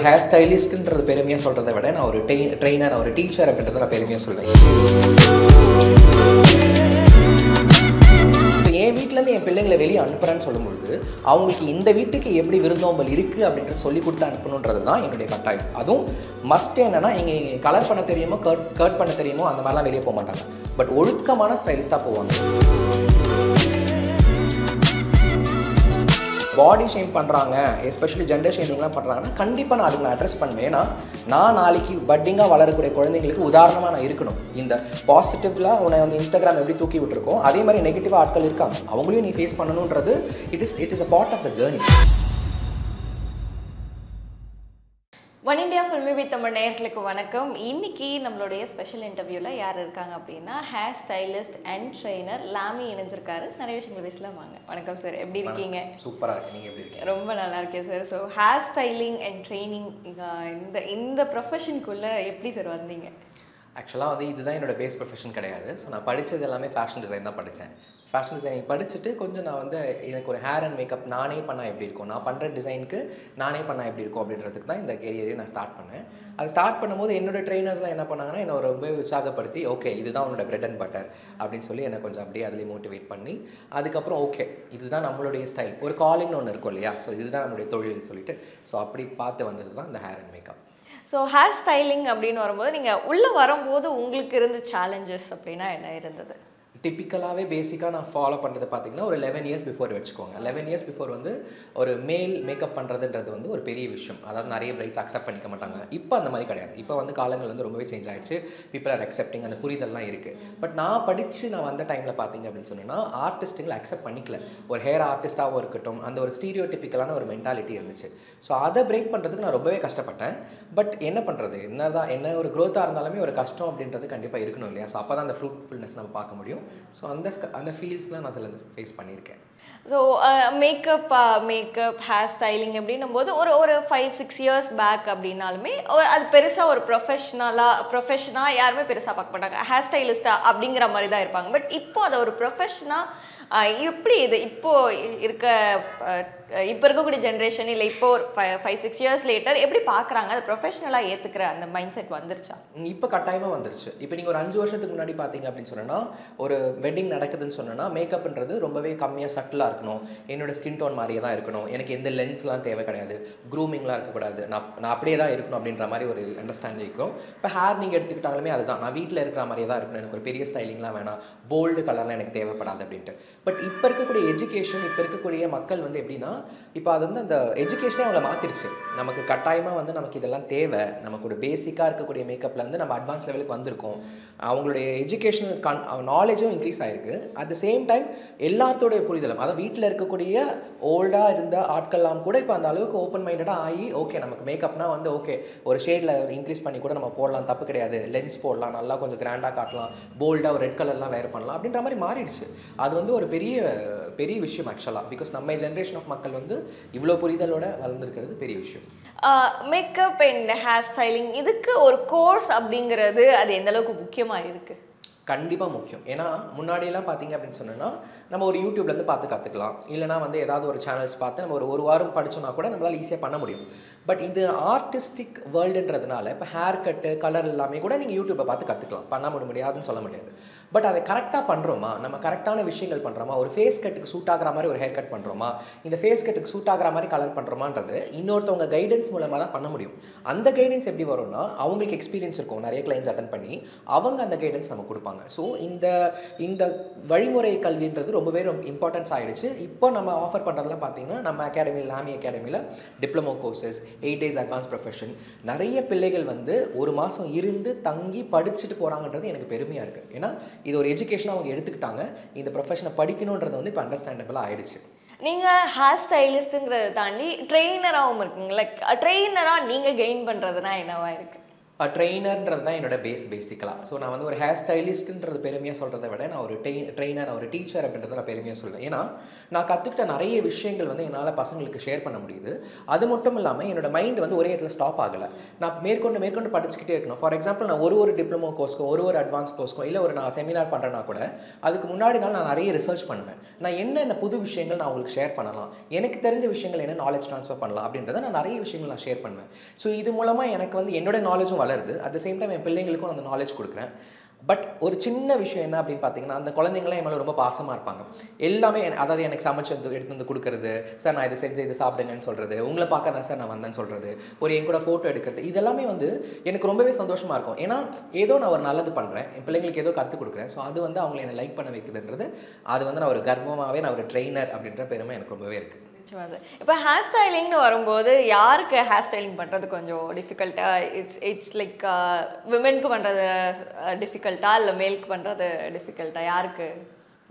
Hair ஸ்டைலிஸ்ட்ன்றது பெருமையாக சொல்கிறத விட நான் ஒரு ட்ரெயினர், ஒரு டீச்சர் அப்படின்றத நான் பெருமையாக சொல்லுவேன். இப்போ என் வீட்டிலேருந்து என் பிள்ளைங்களை வெளியே அனுப்புகிறேன்னு சொல்லும்பொழுது அவங்களுக்கு இந்த வீட்டுக்கு எப்படி விருந்தோம்பல் இருக்குது அப்படின்றத சொல்லி கொடுத்து அனுப்பணுன்றது தான் என்னுடைய கட்டாயம். அதுவும் மஸ்ட் என்னென்னா, இங்கே கலர் பண்ண தெரியுமோ, கர்ட் பண்ண தெரியுமோ அந்த மாதிரிலாம் வெளியே போக மாட்டாங்க. பட் ஒழுக்கமான ஸ்டைலிஸ்ட்டாக போவாங்க. பாடி ஷேம் பண்ணுறாங்க, எஸ்பெஷலி ஜெண்டர் ஷேமிங்லாம் பண்ணுறாங்கன்னா கண்டிப்பாக நான் அதுக்கு அட்ரஸ் பண்ணுவேன். ஏன்னா நான் நாளைக்கு பட்டிங்காக வளரக்கூடிய குழந்தைங்களுக்கு உதாரணமாக நான் இருக்கணும். இந்த பாசிட்டிவ்லாம் உன்னை வந்து இன்ஸ்டாகிராம் எப்படி தூக்கி விட்டுருக்கோம், அதே மாதிரி நெகட்டிவாக ஆட்கள் இருக்காங்க, அவங்களையும் நீ ஃபேஸ் பண்ணணுன்றது it is a part of the journey. One India filmi with Tamil நேயர்களுக்கு வணக்கம். இன்னைக்கு நம்மளுடைய ஸ்பெஷல் இன்டர்வியூவில் யார் இருக்காங்க அப்படின்னா, hair stylist and trainer Lami இணைஞ்சிருக்காரு. நிறைய விஷயங்கள் பேசலாம் வாங்க. வணக்கம் சார், எப்படி இருக்கீங்க? சூப்பராக இருக்கு, நீங்கள் எப்படி இருக்கீங்க? ரொம்ப நல்லா இருக்கேன் sir. So hair styling and training இந்த ப்ரொஃபஷனுக்குள்ளே எப்படி சார் வந்தீங்க? ஆக்சுவலாக வந்து இதுதான் என்னோடய பேஸ் ப்ரொஃபஷன் கிடையாது. ஸோ நான் படித்தது எல்லாமே ஃபேஷன் டிசைன் தான் படித்தேன். ஃபேஷன் டிசைனிங் படிச்சுட்டு கொஞ்சம் நான் வந்து எனக்கு ஒரு ஹேர் அண்ட் மேக்கப் நானே பண்ணால் எப்படி இருக்கும், நான் பண்ணுற டிசைனுக்கு நானே பண்ணால் எப்படி இருக்கும் அப்படின்றதுக்கு தான் இந்த கேரியரே நான் ஸ்டார்ட் பண்ணேன். அது ஸ்டார்ட் பண்ணும்போது என்னோட ட்ரெயினர்ஸ்லாம் என்ன பண்ணாங்கன்னா, என்னை ரொம்ப உற்சாகப்படுத்தி ஓகே இதுதான் உன்னோட பிரெட் அண்ட் பட்டர் அப்படின்னு சொல்லி என்னை கொஞ்சம் அப்படியே அதிலே மோட்டிவேட் பண்ணி, அதுக்கப்புறம் ஓகே இதுதான் நம்மளுடைய ஸ்டைல், ஒரு காலிங்னு ஒன்று இருக்கும் இல்லையா, ஸோ இதுதான் நம்மளுடைய தொழில்னு சொல்லிட்டு ஸோ அப்படி பார்த்து வந்தது தான் இந்த hair and makeup. So hair styling அப்படின்னு வரும்போது நீங்கள் உள்ளே வரும்போது உங்களுக்கு இருந்த சேலஞ்சஸ் அப்படின்னா என்ன இருந்தது? டிப்பிக்கலாகவே பேசிக்காக நான் ஃபாலோ பண்ணுறது பார்த்திங்கன்னா ஒரு 11 இயர்ஸ் பிஃபோர் வச்சுக்கோங்க. 11 இயர்ஸ் பிஃபோர் வந்து ஒரு மேல் மேக்கப் பண்ணுறதுன்றது வந்து ஒரு பெரிய விஷயம். அதாவது நிறைய பிரைட்ஸ் அக்செப்ட் பண்ணிக்க மாட்டாங்க. இப்போ அந்த மாதிரி கிடையாது. இப்போ வந்து காலங்கள் வந்து ரொம்பவே சேஞ்ச் ஆகிடுச்சு. பீப்பிள் ஆர் அக்செப்டிங், அந்த புரிதல்லாம் இருக்குது. பட் நான் படித்து நான் வந்த டைமில் பார்த்திங்க அப்படின்னு சொன்னால் ஆர்டிஸ்ட்டுங்களை அக்செப்ட் பண்ணிக்கல. ஒரு ஹேர் ஆர்டிஸ்ட்டாகவும் இருக்கட்டும், அந்த ஒரு ஸ்டீரியோ டிப்பிக்கலான ஒரு மென்டாலிட்டி இருந்துச்சு. ஸோ அதை பிரேக் பண்ணுறதுக்கு நான் ரொம்பவே கஷ்டப்பட்டேன். பட் என்ன பண்ணுறது, என்ன ஒரு க்ரோத்தாக இருந்தாலுமே ஒரு கஷ்டம் அப்படின்றது கண்டிப்பாக இருக்கணும் இல்லையா. ஸோ அப்போ தான் அந்த ஃப்ரூட்ஃபுல்னஸ் நம்ம பார்க்க முடியும். ஸோ அந்த ஃபீல்ட்ஸ்லாம் நான் சில ஃபேஸ் பண்ணியிருக்கேன். ஸோ மேக்கப் ஹேர் ஸ்டைலிங் அப்படின்னும் போது ஒரு 5-6 இயர்ஸ் பேக் அப்படின்னாலுமே அது பெருசாக ஒரு ப்ரொஃபஷனாக யாருமே பெருசாக பார்க்க மாட்டாங்க. ஹேர் ஸ்டைலிஸ்டா அப்படிங்கிற மாதிரி தான் இருப்பாங்க. பட் இப்போ அதை ஒரு ப்ரொஃபஷனாக எப்படி இது இப்போ இருக்கக்கூடிய ஜென்ரேஷன் இல்லை இப்போ ஒரு 5-6 இயர்ஸ் லேட்டர் எப்படி பார்க்குறாங்க, அதை ப்ரொஃபஷனலாக ஏற்றுக்கிற அந்த மைண்ட் செட் வந்துருச்சா? இப்போ கட்டாயமாக வந்துருச்சு. இப்போ நீங்கள் ஒரு 5 வருஷத்துக்கு முன்னாடி பார்த்தீங்க அப்படின்னு சொன்னால், ஒரு வெட்டிங் நடக்குதுன்னு சொன்னால் மேக்கப்ன்றது ரொம்பவே கம்மியாக சட்டிலாக இருக்கணும், என்னோட ஸ்கின் டோன் மாதிரியே தான் இருக்கணும், எனக்கு எந்த லென்ஸ்லாம் தேவை கிடையாது, க்ரூமிங்லாம் இருக்கக்கூடாது, நான் அப்படியே தான் இருக்கணும் அப்படின்ற மாதிரி ஒரு அண்டர்ஸ்டாண்டிங் இருக்கும். இப்போ ஹேர் நீங்கள் எடுத்துக்கிட்டாலுமே அதுதான், நான் வீட்டில் இருக்கிற மாதிரியே தான் இருக்கணும், எனக்கு ஒரு பெரிய ஸ்டைலிங்லாம் வேணாம், போல்டு கலர்லாம் எனக்கு தேவைப்படாது அப்படின்ட்டு. பட் இப்போ இருக்கக்கூடிய எஜுகேஷன், இப்போ இருக்கக்கூடிய மக்கள் வந்து எப்படின்னா, இப்போ அது வந்து அந்த எஜுகேஷனே அவங்கள மாற்றிடுச்சு. நமக்கு கட்டாயமாக வந்து நமக்கு இதெல்லாம் தேவை, நமக்கு ஒரு பேசிக்காக இருக்கக்கூடிய மேக்கப்லேருந்து நம்ம அட்வான்ஸ் லெவலுக்கு வந்திருக்கோம். அவங்களுடைய எஜுகேஷனல் நாலேஜும் இன்க்ரீஸ் ஆகிருக்கு. அட் த சேம் டைம் எல்லாத்தோடைய புரிதலும், அதாவது வீட்டில் இருக்கக்கூடிய ஓல்டாக இருந்த ஆட்கள்லாம் கூட இப்போ அந்த அளவுக்கு ஓப்பன் மைண்டடாக ஆகி ஓகே நமக்கு மேக்கப்னா வந்து ஓகே ஒரு ஷேடில் இன்க்ரீஸ் பண்ணி கூட நம்ம போடலாம், தப்பு கிடையாது, லென்ஸ் போடலாம், நல்லா கொஞ்சம் கிராண்டாக காட்டலாம், போல்டாக ஒரு ரெட் கலர்லாம் வேர் பண்ணலாம் அப்படின்ற மாதிரி மாறிடுச்சு. அது வந்து ஒரு பெரிய விஷயம் ஆக்சுவலாக. பிகாஸ் நம்ம ஜென்ரேஷன் ஆஃப் மக்கள் வந்து இவ்வளோ புரிதலோட வளர்ந்துருக்கிறது பெரிய விஷயம். மேக்கப் அண்ட் ஹேர் ஸ்டைலிங் இதுக்கு ஒரு கோர்ஸ் அப்படிங்கிறது அது எந்த அளவுக்கு முக்கியமாக இருக்குது? கண்டிப்பாக முக்கியம். ஏன்னா முன்னாடியெல்லாம் பார்த்தீங்க அப்படின்னு சொன்னோன்னா நம்ம ஒரு யூடியூப்லேருந்து பார்த்து கற்றுக்கலாம், இல்லைனா வந்து ஏதாவது ஒரு சேனல்ஸ் பார்த்து நம்ம ஒரு வாரம் படித்தோன்னா கூட நம்மளால் ஈஸியாக பண்ண முடியும். பட் இது ஆர்டிஸ்டிக் வேர்ல்டுன்றதுனால இப்போ ஹேர் கட்டு கலர் எல்லாமே கூட நீங்கள் யூடியூப்பை பார்த்து கற்றுக்கலாம், பண்ண முடியாதுன்னு சொல்ல முடியாது. பட் அதை கரெக்டாக பண்ணுறோமா, நம்ம கரெக்டான விஷயங்கள் பண்ணுறோமா, ஒரு ஃபேஸ் கட்டுக்கு சூட் ஆகிற மாதிரி ஒரு ஹேர் கட் பண்ணுறோமா, இந்த ஃபேஸ் கட்டுக்கு சூட் ஆகிற மாதிரி கலர் பண்ணுறோமான்றது இன்னொருத்தவங்க கைடன்ஸ் மூலமாக தான் பண்ண முடியும். அந்த கைடன்ஸ் எப்படி வரும்னா, அவங்களுக்கு எக்ஸ்பீரியன்ஸ் இருக்கும், நிறைய கிளைண்ட்ஸ் அட்டன் பண்ணி அவங்க அந்த கைடன்ஸ் நம்ம கொடுப்பாங்க. ஸோ இந்த வழிமுறை கல்வின்றது ரொம்பவே இம்பார்ட்டன்ஸ் ஆகிடுச்சு. இப்போ நம்ம ஆஃபர் பண்ணுறதுலாம் பார்த்தீங்கன்னா நம்ம அகாடமியில், லாமி அகாடமியில் diploma courses, 8 days advance profession, நிறைய பிள்ளைகள் வந்து ஒரு மாதம் இருந்து தங்கி படிச்சுட்டு போகிறாங்கன்றது எனக்கு பெருமையாக இருக்குது. ஏன்னா இது ஒரு எஜுகேஷனாக அவங்க எடுத்துக்கிட்டாங்க, இந்த ப்ரொஃபஷனை படிக்கணுன்றது வந்து இப்போ அண்டர்ஸ்டாண்டபிளாக ஆகிடுச்சு. நீங்கள் ஹேர் ஸ்டைலிஸ்ட்டுங்கிறத தாண்டி ட்ரெயினராகவும் இருக்குங்க. லைக் ட்ரெயினராக நீங்கள் கெயின் பண்ணுறதுனா என்னவா இருக்குது? ட்ரெயினர்ன்றது தான் என்னோட பேசிக்கலாக. ஸோ நான் வந்து ஒரு ஹேர் ஸ்டைலிஸ்ட்டுன்றது பெருமையாக சொல்கிறத விட நான் ஒரு ட்ரெயினர், ஒரு டீச்சர் அப்படின்றத நான் பெருமையாக சொல்லுவேன். ஏன்னா நான் கற்றுக்கிட்ட நிறைய விஷயங்கள் வந்து என்னால் பசங்களுக்கு ஷேர் பண்ண முடியுது. அது மட்டும் இல்லாமல் என்னோட மைண்ட் வந்து ஒரே இடத்துல ஸ்டாப் ஆகலை. நான் மேற்கொண்டு படிச்சுக்கிட்டே இருக்கணும். ஃபார் எக்ஸாம்பிள் நான் ஒரு டிப்ளமோ கோர்ஸ்க்கோ ஒரு அட்வான்ஸ் கோர்ஸ்க்கோ இல்லை நான் செமினார் பண்ணுறேன்னா கூட அதுக்கு முன்னாடி நாள் நான் நிறைய ரிசர்ச் பண்ணுவேன். நான் என்னென்ன புது விஷயங்கள் நான் உங்களுக்கு ஷேர் பண்ணலாம், எனக்கு தெரிஞ்ச விஷயங்கள் என்ன நாலேஜ் ட்ரான்ஸ்ஃபர் பண்ணலாம் அப்படின்றத நான் நிறைய விஷயங்கள் நான் ஷேர் பண்ணுவேன். ஸோ இது மூலமாக எனக்கு வந்து என்னோட நாலேஜும் வளருது. அட் த சேம் டைம் என் பிள்ளைங்களுக்கும் அந்த நாலேஜ் கொடுக்குறேன். பட் ஒரு சின்ன விஷயம் என்ன அப்படின்னு பார்த்தீங்கன்னா, அந்த குழந்தைங்களாம் என் மேலே ரொம்ப பாசமாக இருப்பாங்க. எல்லாமே அதாவது எனக்கு சமைச்சு எடுத்து வந்து கொடுக்குறது, சார் நான் இதை செஞ்சு இதை சாப்பிடுங்கன்னு சொல்கிறது, உங்களை பார்க்க தான் சார் நான் வந்தேன்னு சொல்கிறது, என் கூட ஃபோட்டோ எடுக்கிறது, இதெல்லாமே வந்து எனக்கு ரொம்பவே சந்தோஷமாக இருக்கும். ஏன்னா ஏதோ நான் ஒரு நல்லது பண்ணுறேன், என் பிள்ளைங்களுக்கு ஏதோ கற்றுக் கொடுக்குறேன். ஸோ அது வந்து அவங்களை என்னை லைக் பண்ண வைக்குதுன்றது, அது வந்து நான் ஒரு கர்வமாகவே நான் ஒரு ட்ரெயினர் அப்படின்ற பெருமை எனக்கு ரொம்பவே இருக்குது. இப்போ ஹேர் ஸ்டைலிங்னு வரும்போது யாருக்கு ஹேர் ஸ்டைலிங் பண்ணுறது கொஞ்சம் டிஃபிகல்ட்டாக? இட்ஸ் லைக் விமென்க்கு பண்ணுறது டிஃபிகல்ட்டா இல்லை மேலுக்கு பண்ணுறது டிஃபிகல்ட்டா? யாருக்கு?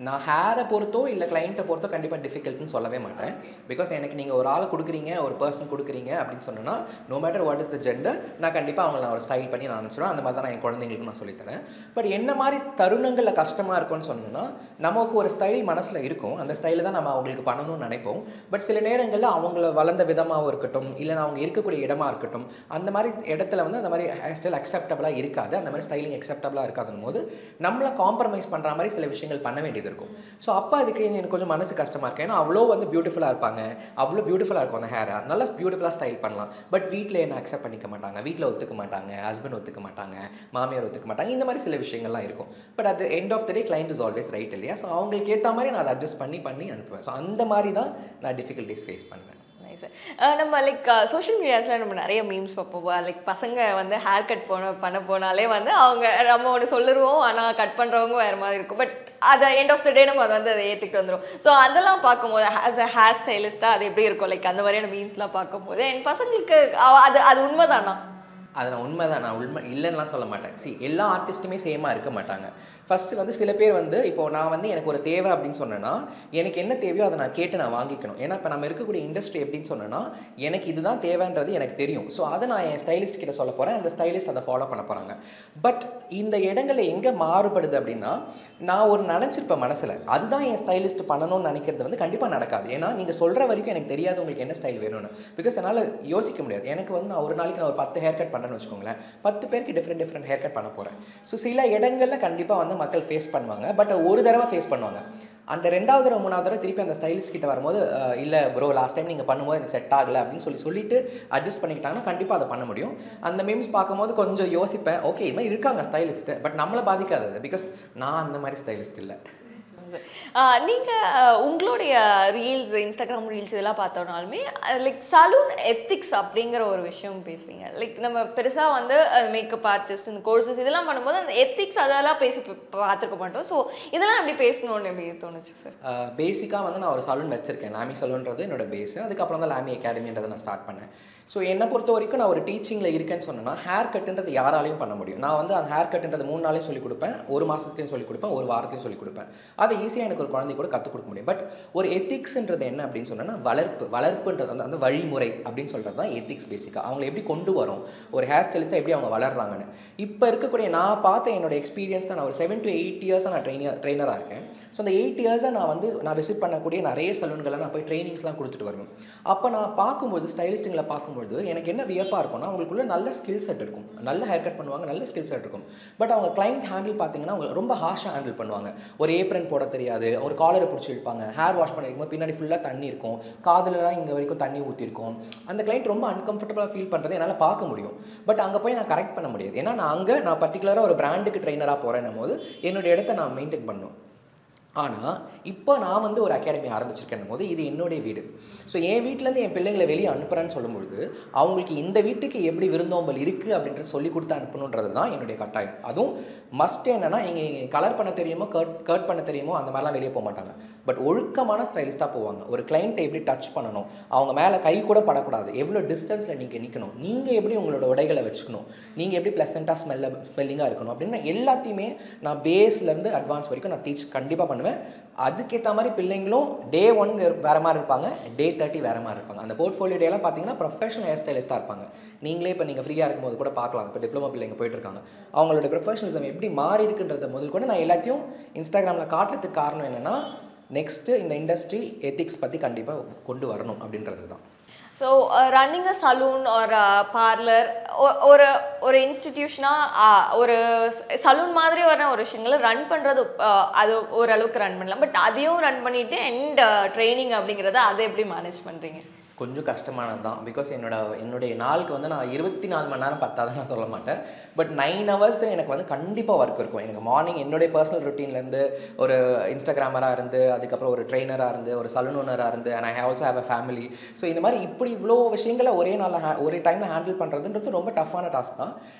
நான் ஹேரை பொறுத்தோ இல்லை கிளைண்ட்டை பொறுத்தோ கண்டிப்பாக டிஃபிகல்ட்னு சொல்லவே மாட்டேன். பிகாஸ் எனக்கு நீங்கள் ஒரு ஆளை கொடுக்குறீங்க, ஒரு பர்சன் கொடுக்குறீங்க அப்படின்னு சொன்னால், no matter what is the gender, நான் கண்டிப்பாக அவங்களை நான் ஒரு ஸ்டைல் பண்ணி நான் அனுப்பிச்சிடுவேன். அந்த மாதிரி தான் நான் என் குழந்தைங்களுக்கு நான் சொல்லித்தரேன். பட் என்ன மாதிரி தருணங்களில் கஷ்டமாக இருக்கும்னு சொன்னோன்னா, நமக்கு ஒரு ஸ்டைல் மனசில் இருக்கும், அந்த ஸ்டைலை தான் நம்ம அவங்களுக்கு பண்ணணும்னு நினைப்போம். பட் சில நேரங்களில் அவங்கள வளர்ந்த விதமாகவும் இருக்கட்டும், இல்லை அவங்க இருக்கக்கூடிய இடமா இருக்கட்டும், அந்த மாதிரி இடத்துல வந்து அந்த மாதிரி ஹேர் ஸ்டைல் அக்செப்டபுளாக இருக்காது, அந்த மாதிரி ஸ்டைலிங் அக்செப்டபுளாக இருக்காதுன்னு போது நம்மளை காம்ப்ரமைஸ் பண்ணுற மாதிரி சில விஷயங்கள் பண்ண வேண்டியது இருக்கும். ஸோ அப்போ அதுக்கு எனக்கு கொஞ்சம் மனசு கஷ்டமாக இருக்குது. ஏன்னா அவ்வளோ வந்து பியூட்டிஃபுல்லாக இருப்பாங்க, அவ்வளோ பியூட்டிஃபுல்லாக இருக்கும் அந்த ஹேரை, நல்லா பியூட்டிஃபுல்லாக ஸ்டைல் பண்ணலாம். பட் வீட்டில் என்ன அக்செப்ட் பண்ணிக்க மாட்டாங்க, வீட்டில் ஒத்துக்க மாட்டாங்க, ஹஸ்பண்ட் ஒத்துக்க மாட்டாங்க, மாமியார் ஒத்துக்க மாட்டாங்க, இந்த மாதிரி சில விஷயங்கள்லாம் இருக்கும். பட் அது end of the day client is always right இல்லையா? ஸோ அவங்களுக்கு ஏற்ற மாதிரி நான் அதை அட்ஜஸ்ட் பண்ணி அனுப்புவேன். ஸோ அந்த மாதிரி தான் நான் டிஃபிகல்ட்டிஸ் ஃபேஸ் பண்ணுவேன். நம்ம லைக் சோஷியல் மீடியாஸில் நம்ம நிறைய மீம்ஸ் பார்ப்போம். லைக் பசங்க வந்து ஹேர் கட் பண்ண போனாலே வந்து அவங்க நம்ம ஒன்று சொல்லிடுவோம், ஆனால் கட் பண்ணுறவங்க வேறு மாதிரி இருக்கும். பட் அதை எண்ட் ஆஃப் த டே நம்ம அதை ஏற்றிக்கிட்டு வந்துடும். ஸோ அதெல்லாம் பார்க்கும்போது ஆஸ் அ ஹேர் ஸ்டைலிஸ்ட்டாக அது எப்படி இருக்கும்? லைக் அந்த மாதிரியான மீம்ஸ்லாம் பார்க்கும்போது என் பசங்களுக்கு அது உண்மைதானா? அது நான் உண்மை இல்லைன்னுலாம் சொல்ல மாட்டேன். எல்லா ஆர்டிஸ்ட்டுமே சேமாக இருக்க மாட்டாங்க. ஃபஸ்ட்டு வந்து சில பேர் வந்து இப்போது நான் வந்து எனக்கு ஒரு தேவை அப்படின்னு சொன்னேன்னா, எனக்கு என்ன தேவையோ அதை நான் கேட்டு நான் வாங்கிக்கணும். ஏன்னா இப்போ நம்ம இருக்கக்கூடிய இண்டஸ்ட்ரி எப்படின்னு சொன்னேன்னா, எனக்கு இதுதான் தேவைன்றது எனக்கு தெரியும். ஸோ அதை நான் என் ஸ்டைலிஸ்ட் கிட்ட சொல்ல போகிறேன், அந்த ஸ்டைலிஸ்ட் அதை ஃபாலோ பண்ண போகிறாங்க. பட் இந்த இடங்களில் எங்கே மாறுபடுது அப்படின்னா, நான் ஒரு நினச்சிருப்பேன் மனசில், அதுதான் என் ஸ்டைலிஸ்ட் பண்ணணும்னு நினைக்கிறது வந்து கண்டிப்பாக நடக்காது. ஏன்னா நீங்கள் சொல்கிற வரைக்கும் எனக்கு தெரியாது உங்களுக்கு என்ன ஸ்டைல் வேணும்னு. பிகாஸ் என்னால் யோசிக்க முடியாது. எனக்கு வந்து நான் ஒரு நாளைக்கு நான் ஒரு 10 ஹேர் கட் பண்ணுறேன்னு வச்சுக்கோங்களேன், 10 பேருக்கு டிஃப்ரெண்ட் ஹேர் கட் பண்ண போகிறேன். ஸோ சில இடங்களில் கண்டிப்பாக வந்து மக்கள் ஃபேஸ் பண்ணுவாங்க. பட் ஒரு தடவை ஃபேஸ் பண்ணுவாங்க. அந்த 2வது தடவை 3வது தடவை திருப்பி அந்த ஸ்டைலிஸ்ட் கிட்ட வரும்போது, இல்லை ப்ரோ லாஸ்ட் டைம் நீங்கள் பண்ணும்போது எனக்கு செட் ஆகலை அப்படின்னு சொல்லிட்டு அட்ஜஸ்ட் பண்ணிக்கிட்டாங்கன்னா கண்டிப்பாக அதை பண்ண முடியும். அந்த மீம்ஸ் பார்க்கும்போது கொஞ்சம் யோசிப்பேன், ஓகே இது மாதிரி இருக்காங்க ஸ்டைலிஸ்ட்டு, பட் நம்மளை பாதிக்காது. பிகாஸ் நான் அந்த மாதிரி ஸ்டைலிஸ்ட் இல்லை. நீங்கள் உங்களுடைய ரீல்ஸ், இன்ஸ்டாகிராம் ரீல்ஸ் இதெல்லாம் பார்த்தோம்னாலுமே லைக் சலூன் எத்திக்ஸ் அப்படிங்கிற ஒரு விஷயம் பேசுகிறீங்க. லைக் நம்ம பெருசாக வந்து மேக்கப் ஆர்டிஸ்ட் இந்த கோர்சஸ் இதெல்லாம் பண்ணும்போது அந்த எத்திக்ஸ் அதெல்லாம் பார்த்துருக்க மாட்டோம். ஸோ இதெல்லாம் எப்படி பேசணும்னு எப்படி தோணுச்சு சார்? பேசிக்காக வந்து நான் ஒரு சலூன் வச்சுருக்கேன். லாமி சலூன்றது என்னோட பேஸு. அதுக்கப்புறம் தான் லாமி அகாடமின்றதை நான் ஸ்டார்ட் பண்ணேன். ஸோ என்னை பொறுத்த வரைக்கும் நான் ஒரு டீச்சிங்கில் இருக்கேன்னு சொன்னேன்னா, ஹேர் கட்டுன்றது யாராலையும் பண்ண முடியும். நான் வந்து அந்த ஹேர் கட்டுன்றது 3 நாளையும் சொல்லிக் கொடுப்பேன், 1 மாதத்தையும் சொல்லிக் கொடுப்பேன், 1 வாரத்தையும் சொல்லிக் கொடுப்பேன். அதை ஈஸியாக எனக்கு ஒரு குழந்தை கூட கற்றுக் கொடுக்க முடியும். பட் ஒரு எத்திக்ஸ்ன்றது என்ன அப்படின்னு சொன்னால், வளர்ப்புன்றது அந்த வழிமுறை அப்படின்னு சொல்கிறது தான் எத்திக்ஸ். பேசிக்காக அவங்களை எப்படி கொண்டு வரும், ஒரு ஹேர் ஸ்டைலிஸ்ட்டாக எப்படி அவங்க வளர்றாங்கன்னு. இப்போ இருக்கக்கூடிய நான் பார்த்த என்னோட எக்ஸ்பீரியன்ஸ் தான். நான் ஒரு 7 to 8 இயர்ஸாக நான் ட்ரெயினராக இருக்கேன். ஸோ அந்த 8 இயர்ஸாக நான் விசிட் பண்ணக்கூடிய நிறைய சலூன்களை நான் போய் ட்ரைனிங்ஸ்லாம் கொடுத்துட்டு வருவேன். அப்போ நான் பார்க்கும்போது ஸ்டைலிஸ்ட்டுங்களை பார்க்கும்போது எனக்கு என்ன வியப்பாக இருக்கும்னா, அவங்களுக்குள்ள நல்ல ஸ்கில் செட் இருக்கும், நல்ல ஹேர் கட் பண்ணுவாங்க, நல்ல ஸ்கில் செட் இருக்கும். பட் அவங்க கிளைண்ட் ஹேண்டில் பார்த்தீங்கன்னா அவங்க ரொம்ப ஹார்ஷாக ஹேண்டில் பண்ணுவாங்க. ஒரு ஏப்ரன் போட தெரியாது, ஒரு காலரை பிடிச்சி இழுப்பாங்க, ஹேர் வாஷ் பண்ணிருக்கும்போது பின்னாடி ஃபுல்லாக தண்ணி இருக்கும், காதுலலாம் இங்கே வரைக்கும் தண்ணி ஊற்றிருக்கும். அந்த கிளைண்ட் ரொம்ப அன்கம்ஃபர்டபுளாக ஃபீல் பண்ணுறதை என்னால் பார்க்க முடியும். பட் அங்கே போய் நான் கரெக்ட் பண்ண முடியாது. ஏன்னா நான் பர்டிகுலராக ஒரு பிராண்டுக்கு ட்ரெயினராக போகிறேன்னும் போது என்னோடய இடத்த நான் மெயின்டைன் பண்ணணும். ஆனால் இப்போ நான் வந்து ஒரு அகாடமி ஆரம்பிச்சிருக்கேன் போது இது என்னுடைய வீடு. ஸோ என் வீட்டிலேருந்து என் பிள்ளைங்களை வெளியே அனுப்புகிறேன்னு சொல்லும்பொழுது அவங்களுக்கு இந்த வீட்டுக்கு எப்படி விருந்தோம்பல் இருக்குது அப்படின்றத சொல்லி கொடுத்து அனுப்பணுன்றது தான் என்னுடைய கட்டாயம். அதுவும் மஸ்ட் என்னென்னா, இங்கே கலர் பண்ண தெரியுமோ கர்ட் பண்ண தெரியுமோ அந்த மாதிரிலாம் வெளியே போக மாட்டாங்க. பட் ஒழுக்கமான ஸ்டைலிஸ்ட்டாக போவாங்க. ஒரு கிளைண்ட்டை எப்படி டச் பண்ணணும், அவங்க மேலே கை கூட படக்கூடாது, எவ்வளோ டிஸ்டன்ஸில் நீங்கள் நிற்கணும், நீங்கள் எப்படி உங்களோட உடைகளை வச்சுக்கணும், நீங்கள் எப்படி ப்ளசண்ட்டாக ஸ்மெல்லிங்காக இருக்கணும் அப்படின்னு எல்லாத்தையுமே நான் பேஸ்லேருந்து அட்வான்ஸ் வரைக்கும் நான் கண்டிப்பாக பண்ணுவேன். அதுக்கேற்ற மாதிரி பிள்ளைங்களும் டே 1 வேறு மாதிரி இருப்பாங்க, டே 30 வேறு மாதிரி இருப்பாங்க. அந்த போர்ட்ஃபோலியோ டேலாம் பார்த்தீங்கன்னா ப்ரொஃபஷனல் ஹேர் ஸ்டைலிஸ்ட்டாக இருப்பாங்க. நீங்களே இப்போ நீங்கள் ஃப்ரீயாக இருக்கும்போது கூட பார்க்கலாம். இப்போ டிப்ளமோ பிள்ளைங்க போயிட்டுருக்காங்க, அவங்களோட ப்ரொஃபஷனலிசம் எப்படி மாறி இருக்குன்றத முதல் கூட நான் எல்லாத்தையும் இன்ஸ்டாகிராமில் காட்டுறதுக்கு காரணம் என்னென்னா, நெக்ஸ்ட்டு இந்த இண்டஸ்ட்ரி எத்திக்ஸ் பற்றி கண்டிப்பாக கொண்டு வரணும் அப்படின்றது தான். ஸோ ரன்னிங் அ சலூன் ஒரு பார்லர் ஒரு ஒரு இன்ஸ்டிடியூஷனாக ஒரு சலூன் மாதிரி வர ஒரு விஷயங்களை ரன் பண்ணுறது அது ஓரளவுக்கு ரன் பண்ணலாம். பட் அதையும் ரன் பண்ணிவிட்டு அண்ட் ட்ரைனிங் அப்படிங்கிறத அதை எப்படி மேனேஜ் பண்ணுறீங்க? கொஞ்சம் கஷ்டமானது தான். பிகாஸ் என்னுடைய நாளுக்கு வந்து நான் 24 மணி நேரம் பத்தாதான் நான் சொல்ல மாட்டேன். பட் 9 hours எனக்கு வந்து கண்டிப்பாக ஒர்க் இருக்கும். எனக்கு மார்னிங் என்னுடைய பர்சனல் ரொட்டீன்லேருந்து ஒரு இன்ஸ்டாகிராமராக இருந்து, அதுக்கப்புறம் ஒரு ட்ரெயினராக இருந்து, ஒரு சலூன் ஓனராக இருந்து, and I also have a family. So இந்த மாதிரி இப்படி இவ்வளோ விஷயங்களை ஒரே டைமில் ஹேண்டில் பண்ணுறதுன்றது ரொம்ப டஃப்பான டாஸ்க் தான்.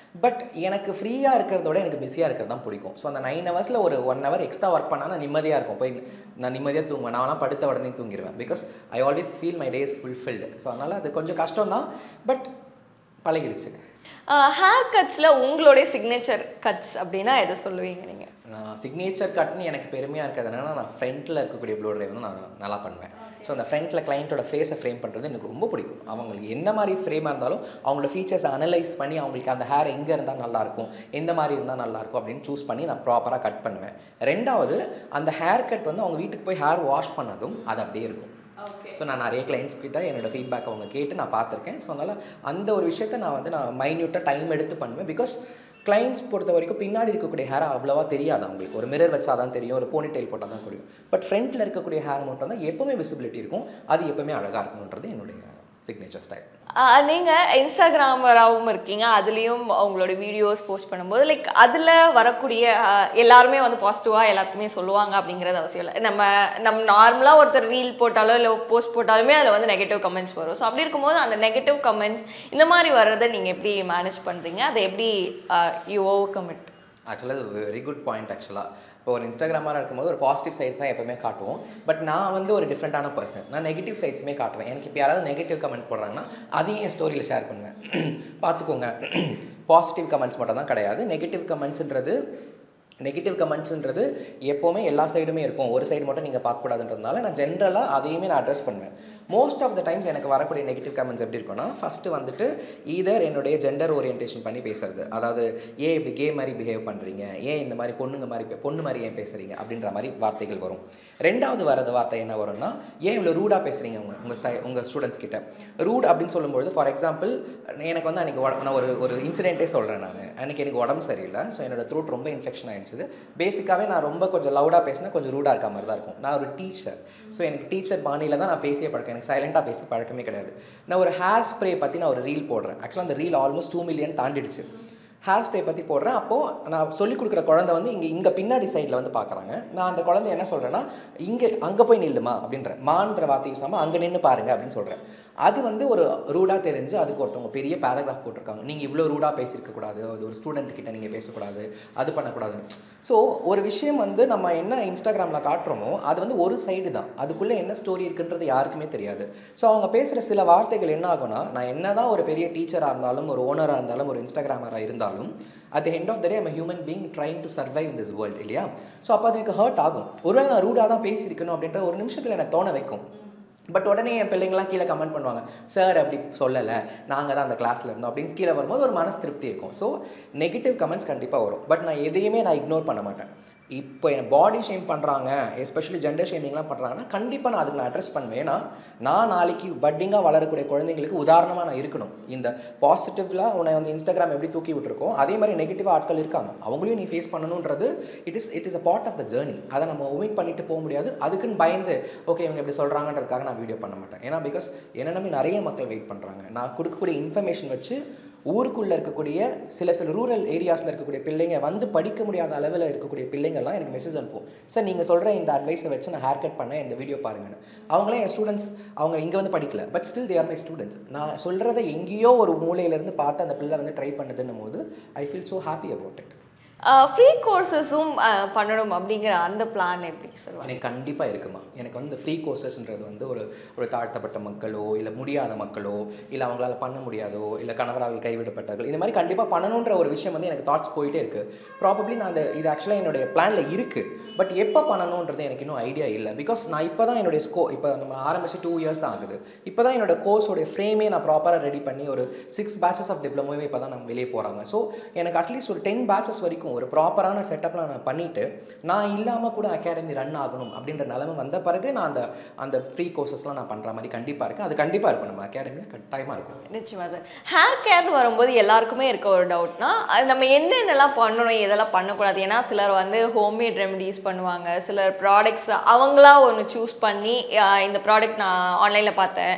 பட் எனக்கு ஃப்ரீயாக இருக்கிறதோட எனக்கு பிஸியாக இருக்கிறது தான் பிடிக்கும். ஸோ அந்த 9 hours ஒரு 1 hour எக்ஸ்ட்ரா ஒர்க் பண்ணால் நான் நிம்மதியாக இருக்கும். போய் நான் நிம்மதியாக தூங்குவேன். நான் படுத்த உடனே தூங்கிடுவேன். Because I always feel my days fulfilled. So அதனால் அது கொஞ்சம் கஷ்டம் தான், பட் பழகிடுச்சு. ஹேர் கட்ஸில் உங்களுடைய சிக்னேச்சர் கட்ஸ் அப்படின்னா எதை சொல்லுவீங்க நீங்கள்? நான் சிக்னேச்சர் கட்னு எனக்கு பெருமையாக இருக்கிறது என்னென்னா, நான் ஃப்ரண்ட்டில் இருக்கக்கூடிய ப்ளோ ட்ரை வந்து நான் நல்லா பண்ணுவேன். ஸோ அந்த ஃப்ரண்ட்டில் கிளைண்ட்டோட ஃபேஸை ஃப்ரேம் பண்ணுறது எனக்கு ரொம்ப பிடிக்கும். அவங்களுக்கு என்ன மாதிரி ஃப்ரேமாக இருந்தாலும் அவங்களோட ஃபீச்சர்ஸை அனலைஸ் பண்ணி அவங்களுக்கு அந்த ஹேர் எங்கே இருந்தால் நல்லாயிருக்கும், எந்த மாதிரி இருந்தால் நல்லாயிருக்கும் அப்படின்னு சூஸ் பண்ணி நான் ப்ராப்பராக கட் பண்ணுவேன். ரெண்டாவது, அந்த ஹேர் கட் வந்து அவங்க வீட்டுக்கு போய் ஹேர் வாஷ் பண்ணதும் அது அப்படியே இருக்கும். ஸோ நான் நிறைய கிளைண்ட்ஸ் கிட்ட என்னோடய ஃபீட்பேக் அவங்க கேட்டு நான் பார்த்துருக்கேன். ஸோ அதனால் அந்த ஒரு விஷயத்தை நான் மைன்யூட்டாக டைம் எடுத்து பண்ணுவேன். பிகாஸ் கிளைண்ட்ஸ் பொறுத்த வரைக்கும் பின்னாடி இருக்கக்கூடிய ஹேர் அவ்வளோவா தெரியாது அவங்களுக்கு. ஒரு மிரர் வச்சா தான் தெரியும், ஒரு போனி டெயில் போட்டால் தான் தெரியும். பட் ஃப்ரண்ட்டில் இருக்கக்கூடிய ஹேர் மட்டும் தான் எப்போவுமே விசிபிலிட்டி இருக்கும். அது எப்போவுமே அழகாக இருக்கணுன்றது என்னுடைய சிக்னேச்சர் ஸ்டைல். நீங்கள் இன்ஸ்டாகிராமராகவும் இருக்கீங்க, அதுலேயும் அவங்களோட வீடியோஸ் போஸ்ட் பண்ணும்போது லைக் அதில் வரக்கூடிய எல்லாருமே வந்து பாசிட்டிவாக எல்லாத்துக்குமே சொல்லுவாங்க அப்படிங்கிறது அவசியம் இல்லை. நம்ம நார்மலாக ஒருத்தர் ரீல் போட்டாலோ இல்லை போஸ்ட் போட்டாலுமே அதில் வந்து நெகட்டிவ் கமெண்ட்ஸ் வரும். ஸோ அப்படி இருக்கும்போது அந்த நெகட்டிவ் கமெண்ட்ஸ் இந்த மாதிரி வர்றதை நீங்கள் எப்படி மேனேஜ் பண்ணுறீங்க? அதை எப்படி யூ ஓவர் கம் இட்? ஆக்சுவலாக அது வெரி குட் பாயிண்ட். ஆக்சுவலாக இப்போ ஒரு இன்ஸ்டாகிராமாக இருக்கும்போது ஒரு பாசிட்டிவ் சைட்ஸ் தான் எப்போவுமே காட்டுவோம். பட் நான் வந்து ஒரு டிஃப்ரெண்ட்டான பர்சன். நான் நெகட்டிவ் சைட்ஸுமே காட்டுவேன். எனக்கு இப்போ யாராவது நெகட்டிவ் கமெண்ட் போடுறாங்கன்னா அதையும் என் ஸ்டோரியில் ஷேர் பண்ணுவேன். பார்த்துக்கோங்க, பாசிட்டிவ் கமெண்ட்ஸ் மட்டும் தான் கிடையாது. நெகட்டிவ் கமெண்ட்ஸுன்றது எப்போவுமே எல்லா சைடுமே இருக்கும். ஒரு சைடு மட்டும் நீங்கள் பார்க்கக்கூடாதுன்றதுனால நான் ஜென்ரலாக அதையுமே நான் அட்ரஸ் பண்ணுவேன். மோஸ்ட் ஆஃப் த டைம்ஸ் எனக்கு வரக்கூடிய நெகட்டிவ் கமெண்ட்ஸ் எப்படி இருக்குன்னா, ஃபஸ்ட்டு வந்துட்டு ஈதர் என்னுடைய ஜெண்டர் ஓரியன்டேஷன் பண்ணி பேசுறது, அதாவது ஏன் இப்படி கே மாதிரி பிஹேவ் பண்ணுறீங்க, ஏன் இந்த மாதிரி பொண்ணு மாதிரி ஏன் பேசுகிறீங்க அப்படின்ற மாதிரி வார்த்தைகள் வரும். ரெண்டாவது வரது வார்த்தை என்ன வரும்னா, ஏன் இவ்வளோ ரூடாக பேசுகிறீங்க உங்கள் ஸ்டூடெண்ட்ஸ் கிட்ட. ரூட் அப்படின்னு சொல்லும்போது ஃபார் எக்ஸாம்பிள் எனக்கு வந்து அன்றைக்கி நான் ஒரு இன்சிடென்ட்டே சொல்கிறேன். அன்றைக்கி எனக்கு உடம்பு சரியில்லை. ஸோ என்னோடய த்ரோட் ரொம்ப இன்ஃபெக்ஷன் ஆகிடுச்சு. பேசிக்காகவே நான் ரொம்ப கொஞ்சம் லவுடாக பேசினா கொஞ்சம் ரூடாக இருக்க மாதிரி தான் இருக்கும். நான் ஒரு டீச்சர். ஸோ எனக்கு டீச்சர் பாணியில் தான் நான் பேசிய பழக்கம். எனக்கு சைலண்ட்டாக பேசி பழக்கமே கிடையாது. நான் ஒரு ஹேர் ஸ்ப்ரே பற்றி நான் ஒரு ரீல் போடுறேன். ஆக்சுவலாக அந்த ரீல் ஆல்மோஸ்ட் 2 million தாண்டிடுச்சு. ஹேர் ஸ்ப்ரே பற்றி போடுறேன். அப்போது நான் சொல்லிக் கொடுக்குற குழந்தை வந்து இங்கே பின்னாடி சைடில் வந்து பார்க்குறாங்க. நான் அந்த குழந்தை என்ன சொல்கிறேன்னா, அங்கே போய் நில்லுமா அப்படின்ற மான்ற வார்த்தை யூஸ் ஆகாமல் அங்கே நின்று பாருங்க அப்படின்னு சொல்கிறேன். அது வந்து ஒரு ரூடாக தெரிஞ்சு அதுக்கு ஒருத்தவங்க பெரிய பேராகிராஃப் போட்டிருக்காங்க. நீங்கள் இவ்வளோ ரூடாக பேசியிருக்கக்கூடாது, அது ஒரு ஸ்டூடெண்ட் கிட்ட நீங்கள் பேசக்கூடாது, அது பண்ணக்கூடாதுன்னு. ஸோ ஒரு விஷயம் வந்து நம்ம என்ன இன்ஸ்டாகிராமில் காட்டுறோமோ அது வந்து ஒரு சைடு தான். அதுக்குள்ளே என்ன ஸ்டோரி இருக்குன்றது யாருக்குமே தெரியாது. ஸோ அவங்க பேசுகிற சில வார்த்தைகள் என்ன ஆகும்னா, நான் என்ன தான் ஒரு பெரிய டீச்சராக இருந்தாலும், ஒரு ஓனராக இருந்தாலும், ஒரு இன்ஸ்டாகிராமராக இருந்தாலும், at the end of the day I'm a human being trying to survive in this world இல்லையா? ஸோ அப்போ அது எனக்கு ஹர்ட் ஆகும். ஒருவேளை நான் ரூடாக தான் பேசியிருக்கணும் அப்படின்ற ஒரு நிமிஷத்தில் எனக்கு தோண வைக்கும். பட் உடனே என் பிள்ளைங்களாம் கீழே கமெண்ட் பண்ணுவாங்க, சார் அப்படி சொல்லலை, நாங்கள் தான் அந்த கிளாஸில் இருந்தோம் அப்படின்னு கீழே வரும்போது ஒரு மனசு திருப்தி இருக்கும். ஸோ நெகட்டிவ் கமெண்ட்ஸ் கண்டிப்பாக வரும். பட் நான் எதையுமே நான் இக்னோர் பண்ண மாட்டேன். இப்போ என் பாடி ஷேம் பண்ணுறாங்க, எஸ்பெஷலி ஜெண்டர் ஷேமிங்லாம் பண்ணுறாங்கன்னா கண்டிப்பாக நான் அதுக்கு நான் அட்ரஸ் பண்ணுவேன். ஏன்னா நான் நாளைக்கு பட்டிங்காக வளரக்கூடிய குழந்தைங்களுக்கு உதாரணமாக நான் இருக்கணும். இந்த பாசிட்டிவ்லாம் உன்னை வந்து இன்ஸ்டாகிராம் எப்படி தூக்கி விட்டுருக்கோம், அதே மாதிரி நெகட்டிவாக ஆட்கள் இருக்காங்க, அவங்களையும் நீ ஃபேஸ் பண்ணணுன்றது it is a part of the journey. அதை நம்ம ஒமிட் பண்ணிட்டு போக முடியாது. அதுக்குன்னு பயந்து ஓகே இவங்க எப்படி சொல்கிறாங்கன்றதுக்காக நான் வீடியோ பண்ண மாட்டேன். ஏன்னா பிகாஸ் என்ன நம்பி நிறைய மக்கள் வெயிட் பண்ணுறாங்க. நான் கொடுக்கக்கூடிய இன்ஃபர்மேஷன் வச்சு ஊருக்குள்ளே இருக்கக்கூடிய சில ரூரல் ஏரியாஸில் இருக்கக்கூடிய பிள்ளைங்க வந்து படிக்க முடியாத அளவில் இருக்கக்கூடிய பிள்ளைங்கள்லாம் எனக்கு மெசேஜ் அனுப்புவோம், சார் நீங்கள் சொல்கிற இந்த அட்வைஸை வச்சு நான் ஹேர் கட் பண்ணேன், இந்த வீடியோ பாருங்கன்னு. அவங்களே என் ஸ்டூடெண்ட்ஸ், அவங்க இங்கே வந்து படிக்கல, but still they are my students. நான் சொல்கிறத எங்கேயோ ஒரு மூலையிலேருந்து பார்த்து அந்த பிள்ளை வந்து ட்ரை பண்ணுதுன்னும் போது I feel so happy about it. Free கோர்சஸும் பண்ணணும் அப்படிங்கிற அந்த பிளான் எப்படி சொல்லுவாங்க? எனக்கு கண்டிப்பாக இருக்குமா. எனக்கு வந்து ஃப்ரீ கோர்சஸ்ன்றது வந்து ஒரு ஒரு தாழ்த்தப்பட்ட மக்களோ இல்லை முடியாத மக்களோ இல்லை அவங்களால பண்ண முடியாதோ இல்லை கணவரால் கைவிடப்பட்டார்கள் இந்த மாதிரி கண்டிப்பாக பண்ணணுன்ற ஒரு விஷயம் வந்து எனக்கு தாட்ஸ் போயிட்டே இருக்குது. ப்ராபப்ளி நான் இது ஆக்சுவலாக என்னுடைய பிளானில் இருக்குது. பட் எப்போ பண்ணணுன்றது எனக்கு இன்னும் ஐடியா இல்லை. பிகாஸ் நான் இப்போ தான் என்னுடைய இப்போ நம்ம ஆரம்பிச்சு 2 இயர்ஸ் தான் ஆகுது. இப்போ தான் என்னோட கோர்ஸோடைய ஃப்ரேமே நான் ப்ராப்பராக ரெடி பண்ணி ஒரு 6 பேச்சஸ் ஆஃப் டிப்ளமோவே இப்போ தான் நம்ம வெளியே போகிறாங்க. ஸோ எனக்கு அட்லீஸ்ட் ஒரு 10 பேச்சஸ் வரைக்கும் ஒரு ப்ராப்பரான செட்டப்லாம் நான் பண்ணிவிட்டு நான் இல்லாமல் கூட அகாடமி ரன் ஆகணும் அப்படின்ற நிலைமை வந்த பிறகு நான் அந்த ஃப்ரீ கோர்சஸ்லாம் நான் பண்ணுற மாதிரி கண்டிப்பாக இருக்குது. அது கண்டிப்பாக இருக்கும் நம்ம அகாடமியில் கட்டாயமாக இருக்கும். நிச்சயமா சார். ஹேர் கேர்னு வரும்போது எல்லாருக்குமே இருக்க ஒரு டவுட்னா அது நம்ம என்னென்னலாம் பண்ணணும் எதெல்லாம் பண்ணக்கூடாது? ஏன்னா சிலர் வந்து ஹோம்மேட் ரெமெடிஸ் பண்ணுவாங்க, சிலர் ப்ராடக்ட்ஸ் அவங்களா ஒன்று சூஸ் பண்ணி இந்த ப்ராடக்ட் நான் ஆன்லைனில் பார்த்தேன்,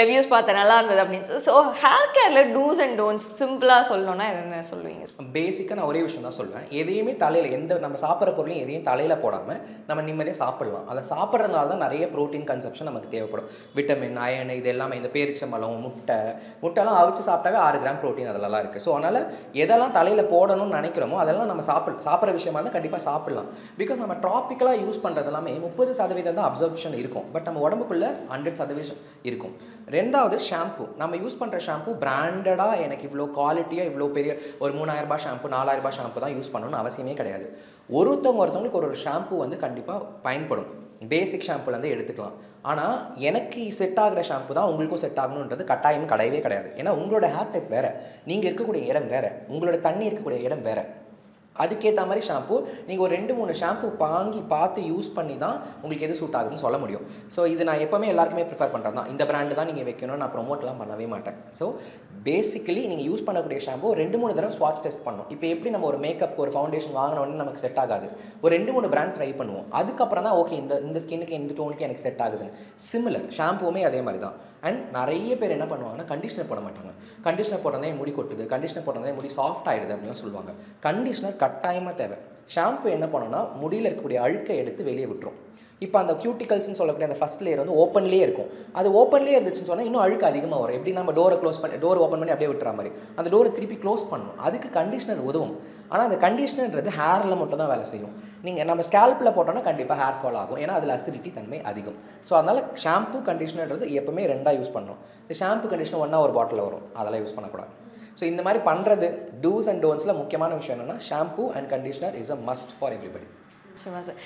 ரிவ்யூஸ் பார்த்தேன், நல்லா இருந்தது அப்படின்னு. ஸோ ஹேர் கேரில் டூஸ் அண்ட் டோன்ட்ஸ் சிம்பிளாக சொல்லணும்னா என்ன சொல்லுவீங்க? பேசிக்காக நான் ஒரே விஷயம் தான் சொல்லுவேன். எதையுமே தலையில் நம்ம சாப்பிட்ற பொருளையும் எதையும் தலையில் போடாமல் நம்ம நிம்மதியாக சாப்பிடலாம். அதை சாப்பிட்றதுனால தான் நிறைய ப்ரோட்டீன் கன்சப்ஷன் நமக்கு தேவைப்படும். விட்டமின், அயன், இது எல்லாமே இந்த பேரிச்சம்பழம், முட்டைலாம் அவிச்சு சாப்பிட்டாவே 6 கிராம் ப்ரோட்டீன் அதெல்லாம் இருக்குது. ஸோ அதனால் எதெல்லாம் தலையில் போடணும்னு நினைக்கிறோமோ அதெல்லாம் நம்ம சாப்பிட்ற விஷயமா இருந்தால் கண்டிப்பாக சாப்பிடலாம். பிகாஸ் நம்ம ட்ராபிக்கலாக யூஸ் பண்ணுறது எல்லாமே 30% தான் அப்சர்ப்ஷன் இருக்கும். பட் நம்ம உடம்புக்குள்ளே 100% இருக்கும். ரெண்டாவது ஷாம்பு. நம்ம யூஸ் பண்ணுற ஷாம்பு பிராண்டடாக எனக்கு இவ்வளோ குவாலிட்டியாக இவ்வளோ பெரிய ஒரு 3000 ரூபாய் ஷாம்பு 4000 ரூபாய் ஷாம்பு தான் யூஸ் பண்ணணும்னு அவசியமே கிடையாது. ஒருத்தவங்களுக்கு ஒரு ஷாம்பு வந்து கண்டிப்பாக பயன்படும். பேசிக் ஷாம்புலேருந்து எடுத்துக்கலாம். ஆனால் எனக்கு செட் ஆகிற ஷாம்பு தான் உங்களுக்கும் செட் ஆகணுன்றது கட்டாயம் கிடையவே கிடையாது. ஏன்னா உங்களோட ஹேர் டைப் வேறு, நீங்கள் இருக்கக்கூடிய இடம் வேறு, உங்களோட தண்ணி இருக்கக்கூடிய இடம் வேறு. அதுக்கேற்ற மாதிரி ஷாம்பு நீங்கள் ஒரு 2-3 ஷாம்பு வாங்கி பார்த்து யூஸ் பண்ணி தான் உங்களுக்கு எது சூட் ஆகுதுன்னு சொல்ல முடியும். ஸோ இது நான் எப்போவுமே எல்லாருக்குமே ப்ரிஃபர் பண்ணுறது தான். இந்த பிராண்டு தான் நீங்கள் வைக்கணும், நான் ப்ரொமோட்லாம் பண்ணவே மாட்டேன். ஸோ பேசிக்கலி நீங்கள் யூஸ் பண்ணக்கூடிய ஷாம்பு 2-3 தடவை ஸ்வாட்ச் டெஸ்ட் பண்ணணும். இப்போ எப்படி நம்ம ஒரு மேக்கப்புக்கு ஒரு ஃபவுண்டேஷன் வாங்கினோடனே நமக்கு செட் ஆகாது, ஒரு 2-3 பிராண்ட் ட்ரை பண்ணுவோம். அதுக்கப்புறம் தான் ஓகே இந்த ஸ்கின்னுக்கு இந்த டோனுக்கு எனக்கு செட் ஆகுதுன்னு. சிமிலர் ஷாம்புவுமே அதே மாதிரி தான். அண்ட் நிறைய பேர் என்ன பண்ணுவாங்கன்னா கண்டிஷனர் போட மாட்டாங்க. கண்டிஷனர் போடுறதே முடி கொட்டுது, கண்டிஷனர் போடுறதே முடி சாஃப்ட் ஆகிடுது அப்படின்லாம் சொல்லுவாங்க. கண்டிஷனர் கட்டாயமாக தேவை. ஷாம்பு என்ன பண்ணோன்னா முடியில் இருக்கக்கூடிய அழுக்கை எடுத்து வெளியே விட்டுரும். இப்போ அந்த கியூட்டிகல்ஸ்னு சொல்லக்கூடிய அந்த ஃபஸ்ட் லேயர் வந்து ஓப்பன்லேயே இருக்கும். அது ஓப்பன்லேயே இருந்துச்சுன்னு சொன்னால் இன்னும் அழுக்கு அதிகமாக வரும். எப்படி நம்ம டோர் ஓப்பன் பண்ணி அப்படியே விட்டுற மாதிரி அந்த டோரை திருப்பி க்ளோஸ் பண்ணணும். அதுக்கு கண்டிஷனர் உதவும். ஆனால் அந்த கண்டிஷனர்ன்றது ஹேரில் மட்டும் தான் வேலை செய்யும். நீங்கள் நம்ம ஸ்கேல்பில் போட்டோன்னா கண்டிப்பாக ஹேர் ஃபால் ஆகும். ஏன்னா அதில் அசிடிட்டி தன்மை அதிகம். ஸோ அதனால் ஷாம்பு கண்டிஷனர்ன்றது எப்பவுமே 2ஆக யூஸ் பண்ணணும். இந்த ஷாம்பு கண்டிஷனர் ஒன்றா ஒரு பாட்டில் வரும், அதெல்லாம் யூஸ் பண்ணக்கூடாது. ஸோ இந்த மாதிரி பண்ணுறது டூஸ் அண்ட் டோன்ஸில் முக்கியமான விஷயம் என்னென்னா shampoo and conditioner is a must for everybody. நிச்சயமா சார்.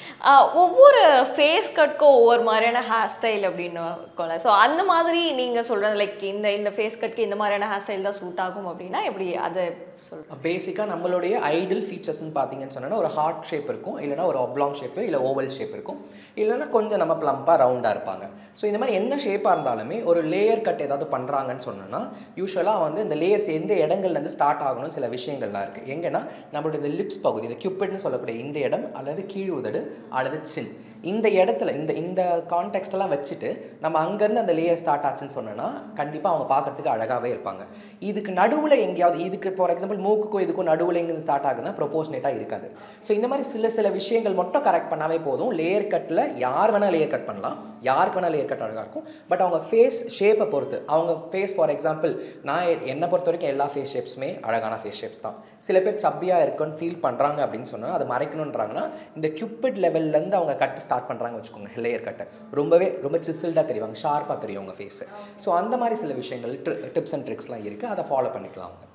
ஒவ்வொரு ஃபேஸ் கட்க்கும் ஒவ்வொரு மாதிரியான ஹேர் ஸ்டைல் அப்படின்னு இருக்கோம்ல. ஸோ அந்த மாதிரி நீங்கள் சொல்கிறது லைக் இந்த ஃபேஸ் கட்க்கு இந்த மாதிரியான ஹேர் ஸ்டைல் தான் சூட் ஆகும் அப்படின்னா எப்படி அதை சொல்லுங்கள்? பேசிக்காக நம்மளுடைய ஐடியல் ஃபீச்சர்ஸ்ன்னு பார்த்தீங்கன்னு சொன்னால் ஒரு ஹார்ட் ஷேப் இருக்கும், இல்லைனா ஒரு ஒப்லாங் ஷேப்பு, இல்லை ஓவல் ஷேப் இருக்கும், இல்லைனா கொஞ்சம் நம்ம ப்ளம்பாக ரவுண்டாக இருப்பாங்க. ஸோ இந்த மாதிரி எந்த ஷேப்பாக இருந்தாலுமே ஒரு லேயர் கட் ஏதாவது பண்ணுறாங்கன்னு சொன்னோன்னா யூஸ்வலாக வந்து இந்த லேயர்ஸ் எந்த இடங்கள்லேருந்து ஸ்டார்ட் ஆகணும்னு சில விஷயங்கள்லாம் இருக்குது. எங்கன்னா நம்மளுடைய இந்த லிப்ஸ் பகுதி, இந்த கியூபிட்னு சொல்லக்கூடிய இந்த இடம் அல்லது கீழ் உதடு அல்லது சின், இந்த இடத்துல இந்த கான்டெக்ஸ்டெல்லாம் வச்சுட்டு நம்ம அங்கேருந்து அந்த லேயர் ஸ்டார்ட் ஆச்சுன்னு சொன்னோன்னா கண்டிப்பாக அவங்க பார்க்குறதுக்கு அழகாகவே இருப்பாங்க. இதுக்கு நடுவில் எங்கேயாவது இதுக்கு ஃபார் எக்ஸாம்பிள் மூக்குக்கும் இதுக்கும் நடுவில் எங்கே ஸ்டார்ட் ஆகுதுன்னா ப்ரொபோஷனேட்டாக இருக்காது. ஸோ இந்த மாதிரி சில விஷயங்கள் மட்டும் கரெக்ட் பண்ணாவே போதும். லேயர் கட்டில் யார் வேணால் லேயர் கட் பண்ணலாம், யாருக்கு வேணால் லேயர் கட் அழகாக இருக்கும். பட் அவங்க ஃபேஸ் ஷேப்பை பொறுத்து அவங்க ஃபேஸ் ஃபார் எக்ஸாம்பிள் நான் என்னை பொறுத்த வரைக்கும் எல்லா ஃபேஸ் ஷேப்ஸுமே அழகான ஃபேஸ் ஷேப்ஸ் தான். சில பேர் சப்பியாக இருக்குன்னு ஃபீல் பண்ணுறாங்க அப்படின்னு சொன்னால் அதை மறைக்கணுன்றாங்கன்னா இந்த கியூபிட் லெவல்லேருந்து அவங்க கட் ஸ்டார்ட் பண்ணுறாங்க வச்சுக்கோங்க, லேயர் கட்டை ரொம்ப சிசில்டாக தெரிவாங்க, ஷார்ப்பாக தெரியும் அவங்க ஃபேஸு. ஸோ அந்த மாதிரி சில விஷயங்கள் டிப்ஸ் அண்ட் ட்ரிக்ஸ்லாம் இருக்குது, அதை ஃபாலோ பண்ணிக்கலாம் அவங்க.